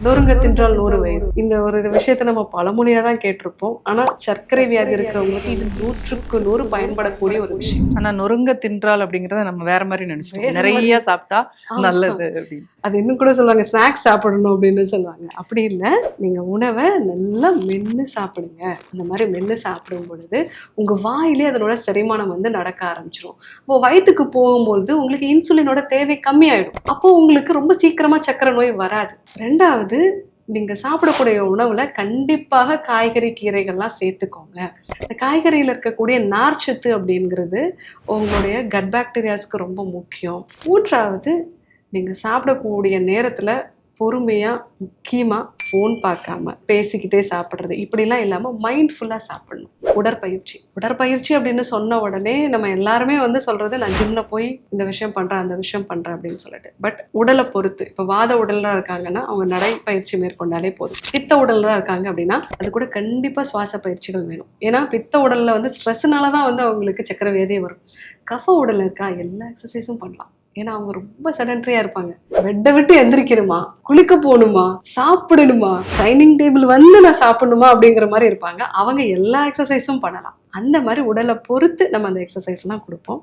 நொறுங்க தின்றால் 100 வயது. இந்த ஒரு விஷயத்தை நம்ம பழமொழியா தான் கேட்டிருப்போம். ஆனா சர்க்கரை வியாதி இருக்கிறவங்களுக்கு இது 100க்கு 100 பயன்படக்கூடிய ஒரு விஷயம். ஆனா நொறுங்க தின்றால் அப்படிங்கறத நம்ம வேற மாதிரி நினைச்சிட்டோம். நிறைய சாப்பிட்டா நல்லது அப்படின்னு. அது இன்னும் கூட சொல்லுவாங்க, ஸ்நாக்ஸ் சாப்பிடணும் அப்படின்னு சொல்லுவாங்க. அப்படி இல்லை, நீங்க உணவை நல்லா மென்று சாப்பிடுங்க. அந்த மாதிரி மென்று சாப்பிடும் பொழுது உங்க வாயிலே அதனோட செரிமானம் வந்து நடக்க ஆரம்பிச்சிடும். இப்போ வயிற்றுக்கு போகும்பொழுது உங்களுக்கு இன்சுலினோட தேவை கம்மியாயிடும். அப்போ உங்களுக்கு ரொம்ப சீக்கிரமா சர்க்கரை நோய் வராது. ரெண்டாவது, நீங்க சாப்பிடக்கூடிய உணவுல கண்டிப்பாக காய்கறி கீரைகள்லாம் சேர்த்துக்கோங்க. இந்த காய்கறியில் இருக்கக்கூடிய நார்ச்சத்து அப்படிங்கிறது உங்களுடைய கட் பாக்டீரியாஸ்க்கு ரொம்ப முக்கியம். மூன்றாவது, நீங்க சாப்பிடக்கூடிய நேரத்துல பொறுமையா, முக்கியமா ஃபோன் பார்க்காம பேசிக்கிட்டே சாப்பிட்றது இப்படிலாம் இல்லாமல் மைண்ட்ஃபுல்லாக சாப்பிடணும். உடற்பயிற்சி அப்படின்னு சொன்ன உடனே நம்ம எல்லாருமே வந்து சொல்றது, நான் ஜிம்ல போய் இந்த விஷயம் பண்றேன் அந்த விஷயம் பண்றேன் அப்படின்னு சொல்லிட்டு. பட் உடலை பொறுத்து, இப்போ வாத உடல்லாம் இருக்காங்கன்னா அவங்க நடைப்பயிற்சி மேற்கொண்டாலே போதும். பித்த உடல்லாம் இருக்காங்க அப்படின்னா அது கூட கண்டிப்பா சுவாச பயிற்சிகள் வேணும். ஏன்னா பித்த உடல்ல வந்து ஸ்ட்ரெஸ்னால தான் வந்து அவங்களுக்கு சக்கரை வியாதியே வரும். கஃப உடல் இருக்கா, எல்லா எக்ஸசைஸும் பண்ணலாம். ஏன்னா அவங்க ரொம்ப செடன்ட்ரியா இருப்பாங்க. பெட்டை விட்டு எந்திரிக்கணுமா, குளிக்க போகணுமா, சாப்பிடணுமா, டைனிங் டேபிள் வந்து நான் சாப்பிடணுமா அப்படிங்கிற மாதிரி இருப்பாங்க. அவங்க எல்லா எக்ஸசைஸும் பண்ணலாம். அந்த மாதிரி உடலை பொறுத்து நம்ம அந்த எக்ஸசைஸ்லாம் கொடுப்போம்.